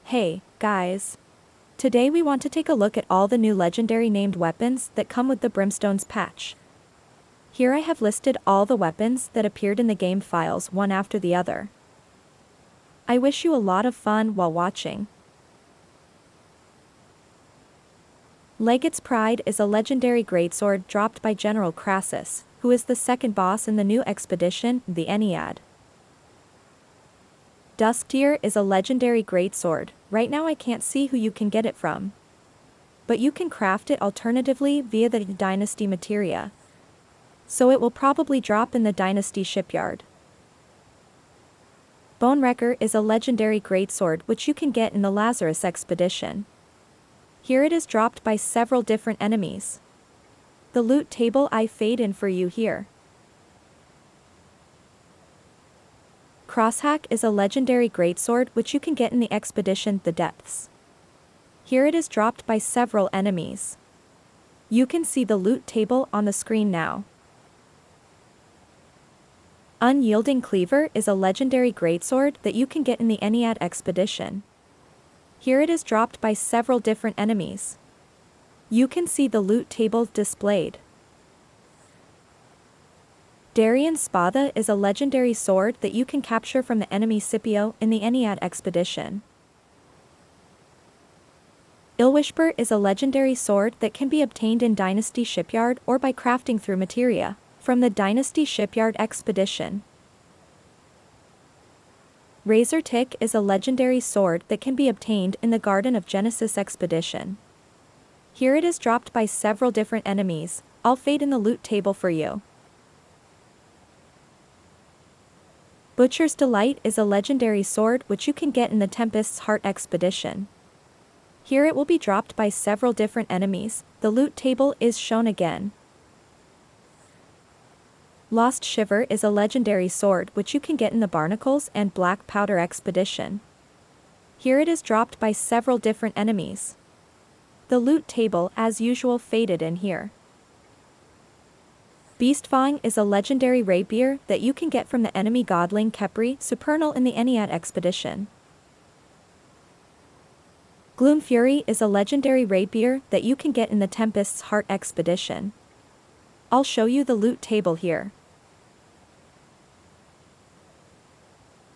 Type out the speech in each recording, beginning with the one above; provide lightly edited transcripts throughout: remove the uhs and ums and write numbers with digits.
Hey, guys. Today we want to take a look at all the new legendary named weapons that come with the Brimstone's patch. Here I have listed all the weapons that appeared in the game files one after the other. I wish you a lot of fun while watching. Legate's Pride is a legendary greatsword dropped by General Crassus, who is the second boss in the new expedition, the Ennead. Dusktear is a legendary greatsword. Right now I can't see who you can get it from. But you can craft it alternatively via the Dynasty materia. So it will probably drop in the Dynasty shipyard. Bonewrecker is a legendary greatsword which you can get in the Lazarus expedition. Here it is dropped by several different enemies. The loot table I fade in for you here. Crosshack is a legendary greatsword which you can get in the expedition The Depths. Here it is dropped by several enemies. You can see the loot table on the screen now. Unyielding Cleaver is a legendary greatsword that you can get in the Ennead expedition. Here it is dropped by several different enemies. You can see the loot table displayed. Darian's Spada is a legendary sword that you can capture from the enemy Scipio in the Ennead expedition. Illwhisper is a legendary sword that can be obtained in Dynasty Shipyard or by crafting through materia from the Dynasty Shipyard expedition. Razor Tick is a legendary sword that can be obtained in the Garden of Genesis expedition. Here it is dropped by several different enemies. I'll fade in the loot table for you. Butcher's Delight is a legendary sword which you can get in the Tempest's Heart expedition. Here it will be dropped by several different enemies. The loot table is shown again. Lost Shiver is a legendary sword which you can get in the Barnacles and Black Powder expedition. Here it is dropped by several different enemies. The loot table as usual faded in here. Beastfang is a legendary rapier that you can get from the enemy godling Khepri Supernal in the Ennead expedition. Gloom Fury is a legendary rapier that you can get in the Tempest's Heart expedition. I'll show you the loot table here.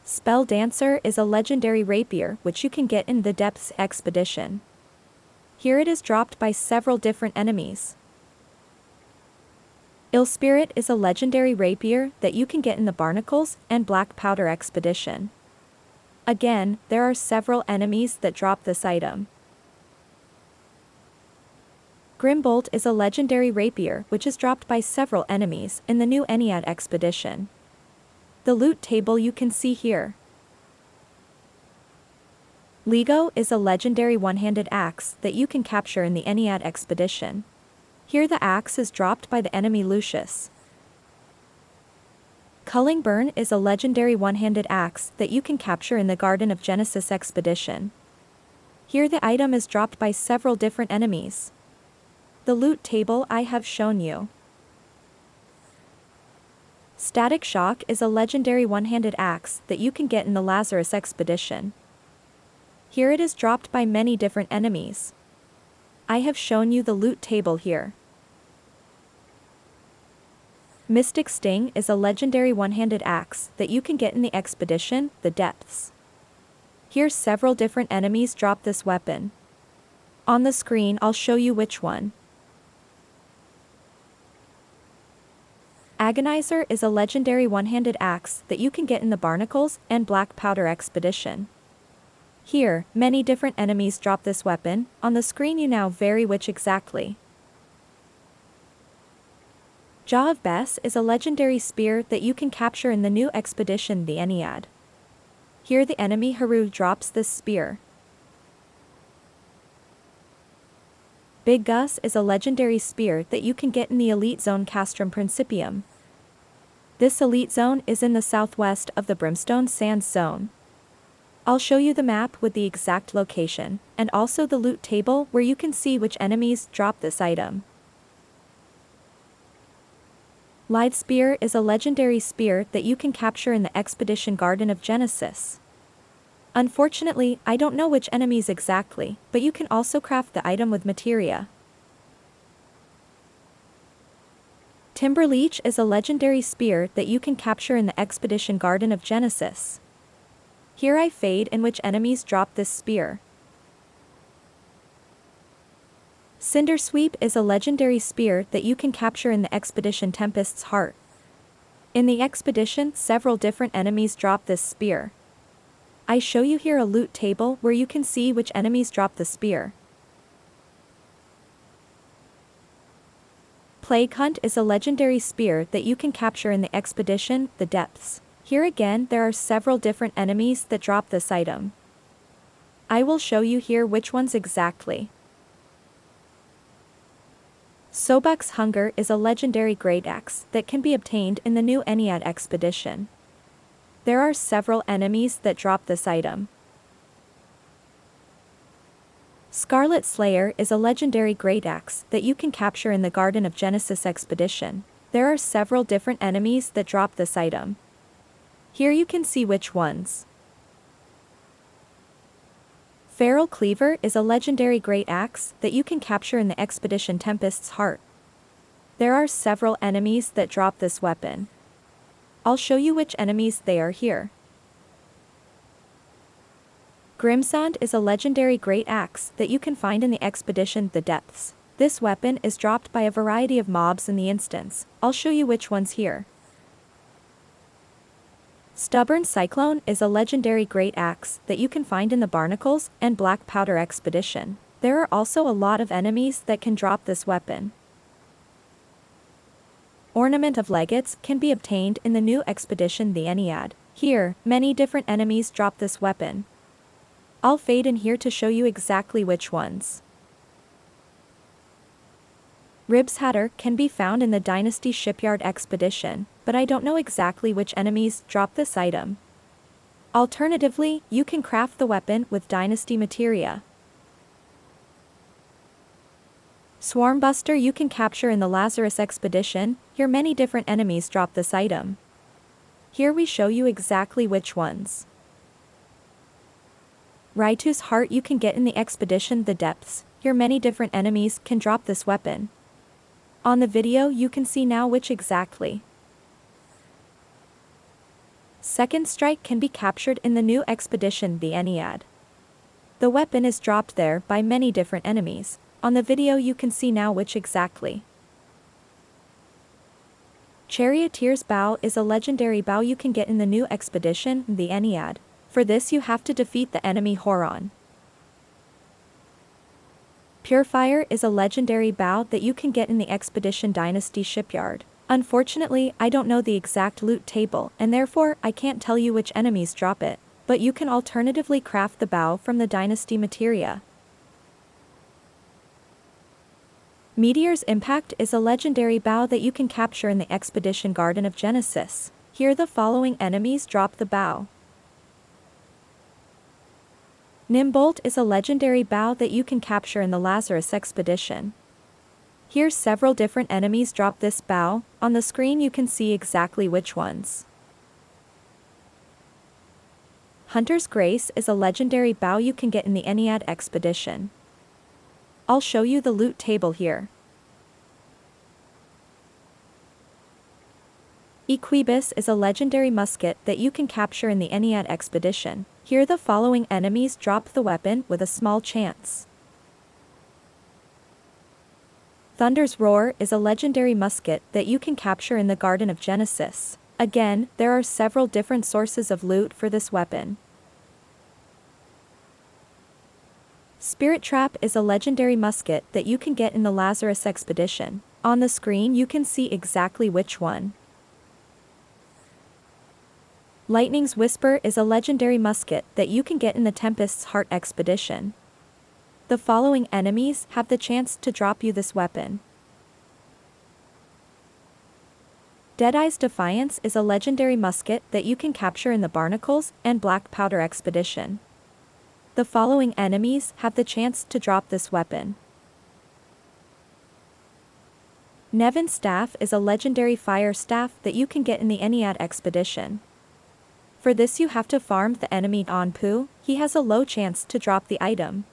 Spell Dancer is a legendary rapier which you can get in the Depths expedition. Here it is dropped by several different enemies. Ill Spirit is a legendary rapier that you can get in the Barnacles and Black Powder expedition. Again, there are several enemies that drop this item. Grimbolt is a legendary rapier which is dropped by several enemies in the new Ennead expedition. The loot table you can see here. Lego is a legendary one-handed axe that you can capture in the Ennead expedition. Here the axe is dropped by the enemy Lucius. Culling Burn is a legendary one-handed axe that you can capture in the Garden of Genesis expedition. Here the item is dropped by several different enemies. The loot table I have shown you. Static Shock is a legendary one-handed axe that you can get in the Lazarus expedition. Here it is dropped by many different enemies. I have shown you the loot table here. Mystic Sting is a legendary one-handed axe that you can get in the expedition, The Depths. Here several different enemies drop this weapon. On the screen I'll show you which one. Agonizer is a legendary one-handed axe that you can get in the Barnacles and Black Powder expedition. Here, many different enemies drop this weapon. On the screen you now vary which exactly. Jaw of Bess is a legendary spear that you can capture in the new expedition the Ennead. Here the enemy Haru drops this spear. Big Gus is a legendary spear that you can get in the Elite Zone Castrum Principium. This Elite Zone is in the southwest of the Brimstone Sands Zone. I'll show you the map with the exact location, and also the loot table where you can see which enemies drop this item. Lithe Spear is a legendary spear that you can capture in the Expedition Garden of Genesis. Unfortunately, I don't know which enemies exactly, but you can also craft the item with materia. Timber Leech is a legendary spear that you can capture in the Expedition Garden of Genesis. Here I fade in which enemies drop this spear. Cinder Sweep is a legendary spear that you can capture in the Expedition Tempest's Heart. In the expedition, several different enemies drop this spear. I show you here a loot table where you can see which enemies drop the spear. Plague Hunt is a legendary spear that you can capture in the expedition, The Depths. Here again there are several different enemies that drop this item. I will show you here which ones exactly. Sobek's Hunger is a legendary Greataxe that can be obtained in the new Ennead expedition. There are several enemies that drop this item. Scarlet Slayer is a legendary Greataxe that you can capture in the Garden of Genesis expedition. There are several different enemies that drop this item. Here you can see which ones. Feral Cleaver is a legendary Greataxe that you can capture in the Expedition Tempest's Heart. There are several enemies that drop this weapon. I'll show you which enemies they are here. Grimsand is a legendary Greataxe that you can find in the expedition The Depths. This weapon is dropped by a variety of mobs in the instance. I'll show you which ones here. Stubborn Cyclone is a legendary Greataxe that you can find in the Barnacles and Black Powder expedition. There are also a lot of enemies that can drop this weapon. Ornament of Legates can be obtained in the new expedition The Ennead. Here, many different enemies drop this weapon. I'll fade in here to show you exactly which ones. Ribs Hatter can be found in the Dynasty Shipyard expedition, but I don't know exactly which enemies drop this item. Alternatively, you can craft the weapon with Dynasty materia. Swarmbuster you can capture in the Lazarus expedition. Here many different enemies drop this item. Here we show you exactly which ones. Raitu's Heart you can get in the expedition The Depths. Here many different enemies can drop this weapon. On the video you can see now which exactly. Second Strike can be captured in the new expedition The Ennead. The weapon is dropped there by many different enemies. On the video you can see now which exactly. Charioteer's Bow is a legendary bow you can get in the new expedition The Ennead. For this you have to defeat the enemy Horon. Purefire is a legendary bow that you can get in the Expedition Dynasty Shipyard. Unfortunately, I don't know the exact loot table and therefore I can't tell you which enemies drop it, but you can alternatively craft the bow from the Dynasty materia. Meteor's Impact is a legendary bow that you can capture in the Expedition Garden of Genesis. Here the following enemies drop the bow. Nimbolt is a legendary bow that you can capture in the Lazarus expedition. Here several different enemies drop this bow. On the screen you can see exactly which ones. Hunter's Grace is a legendary bow you can get in the Ennead expedition. I'll show you the loot table here. Equibus is a legendary musket that you can capture in the Ennead expedition. Here the following enemies drop the weapon with a small chance. Thunder's Roar is a legendary musket that you can capture in the Garden of Genesis. Again, there are several different sources of loot for this weapon. Spirit Trap is a legendary musket that you can get in the Lazarus expedition. On the screen you can see exactly which one. Lightning's Whisper is a legendary musket that you can get in the Tempest's Heart expedition. The following enemies have the chance to drop you this weapon. Deadeye's Defiance is a legendary musket that you can capture in the Barnacles and Black Powder Expedition. The following enemies have the chance to drop this weapon. Nevin's Staff is a legendary fire staff that you can get in the Ennead Expedition. For this you have to farm the enemy Onpu, he has a low chance to drop the item.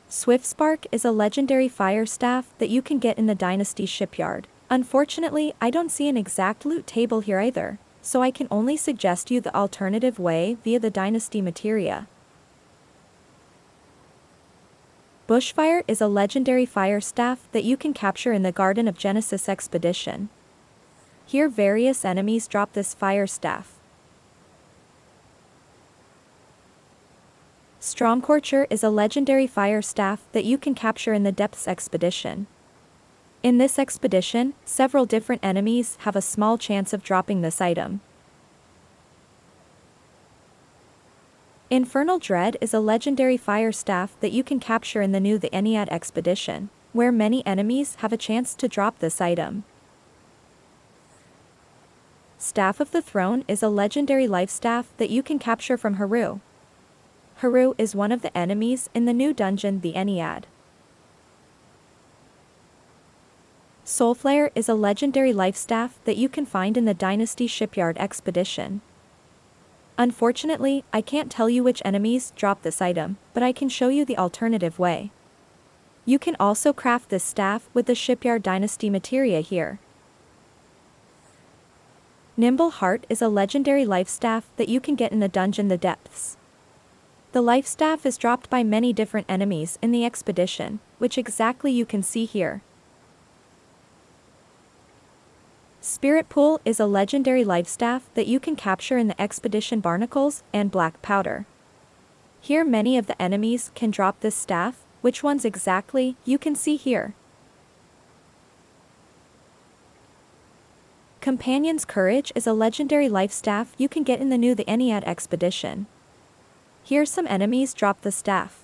Swiftspark is a legendary fire staff that you can get in the Dynasty Shipyard. Unfortunately, I don't see an exact loot table here either, so I can only suggest you the alternative way via the Dynasty Materia. Bushfire is a legendary fire staff that you can capture in the Garden of Genesis Expedition. Here various enemies drop this fire staff. Stormcorcher is a legendary fire staff that you can capture in the Depths Expedition. In this expedition, several different enemies have a small chance of dropping this item. Infernal Dread is a legendary fire staff that you can capture in the new The Ennead Expedition, where many enemies have a chance to drop this item. Staff of the Throne is a legendary Lifestaff that you can capture from Haru. Haru is one of the enemies in the new dungeon The Ennead. Soulflare is a legendary Lifestaff that you can find in the Dynasty Shipyard Expedition. Unfortunately, I can't tell you which enemies drop this item, but I can show you the alternative way. You can also craft this staff with the Shipyard Dynasty materia here. Nimble Heart is a legendary Lifestaff that you can get in the dungeon The Depths. The Lifestaff is dropped by many different enemies in the expedition, which exactly you can see here. Spirit Pool is a legendary Lifestaff that you can capture in the expedition Barnacles and Black Powder. Here many of the enemies can drop this staff, which ones exactly you can see here. Companion's Courage is a legendary Lifestaff you can get in the new The Ennead Expedition. Here some enemies drop the staff.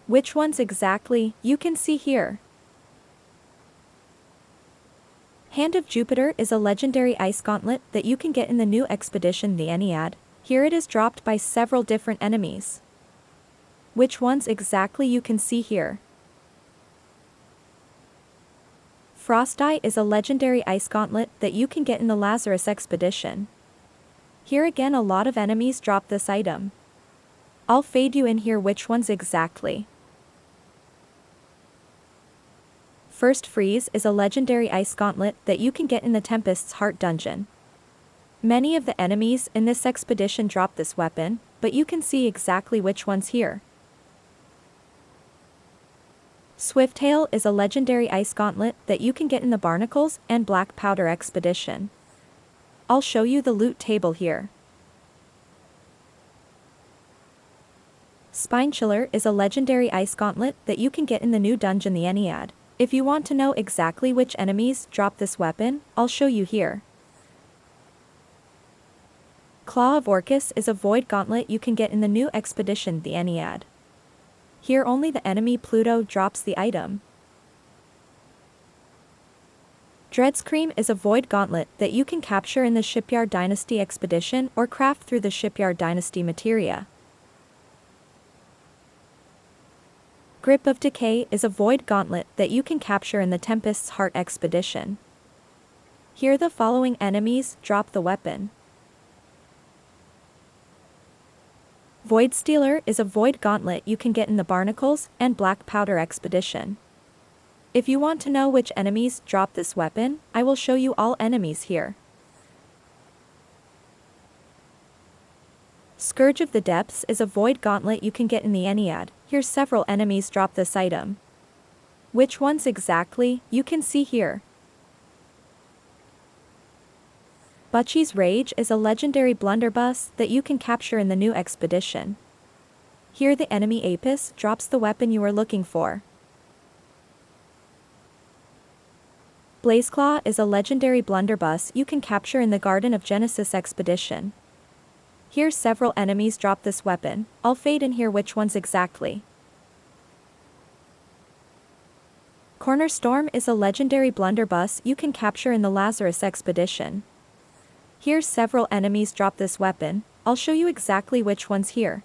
Which ones exactly you can see here. Hand of Jupiter is a legendary ice gauntlet that you can get in the new expedition The Ennead. Here it is dropped by several different enemies. Which ones exactly you can see here. Frost Eye is a legendary ice gauntlet that you can get in the Lazarus Expedition. Here again a lot of enemies drop this item. I'll fade you in here which ones exactly. First Freeze is a legendary ice gauntlet that you can get in the Tempest's Heart dungeon. Many of the enemies in this expedition drop this weapon, but you can see exactly which ones here. Swifttail is a legendary ice gauntlet that you can get in the Barnacles and Black Powder Expedition. I'll show you the loot table here. Spinechiller is a legendary ice gauntlet that you can get in the new dungeon The Ennead. If you want to know exactly which enemies drop this weapon, I'll show you here. Claw of Orcus is a void gauntlet you can get in the new expedition The Ennead. Here only the enemy Pluto drops the item. Dreadscream is a void gauntlet that you can capture in the Shipyard Dynasty Expedition or craft through the Shipyard Dynasty materia. Grip of Decay is a void gauntlet that you can capture in the Tempest's Heart Expedition. Here the following enemies drop the weapon. Void Stealer is a void gauntlet you can get in the Barnacles and Black Powder Expedition. If you want to know which enemies drop this weapon, I will show you all enemies here. Scourge of the Depths is a void gauntlet you can get in the Ennead. Here several enemies drop this item. Which ones exactly you can see here. Butchie's Rage is a legendary blunderbuss that you can capture in the new expedition. Here the enemy Apis drops the weapon you are looking for. Blazeclaw is a legendary blunderbuss you can capture in the Garden of Genesis Expedition. Here several enemies drop this weapon. I'll fade in here which ones exactly. Cornerstorm is a legendary blunderbuss you can capture in the Lazarus expedition. Here's several enemies drop this weapon, I'll show you exactly which ones here.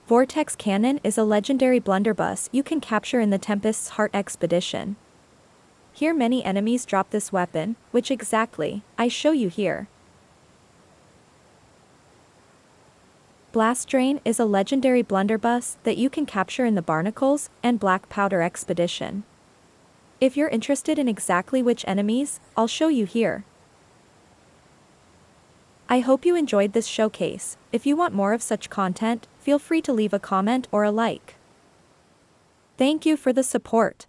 Vortex Cannon is a legendary blunderbuss you can capture in the Tempest's Heart expedition. Here many enemies drop this weapon, which exactly, I show you here. Blast Drain is a legendary blunderbuss that you can capture in the Barnacles and Black Powder expedition. If you're interested in exactly which enemies, I'll show you here. I hope you enjoyed this showcase. If you want more of such content, feel free to leave a comment or a like. Thank you for the support.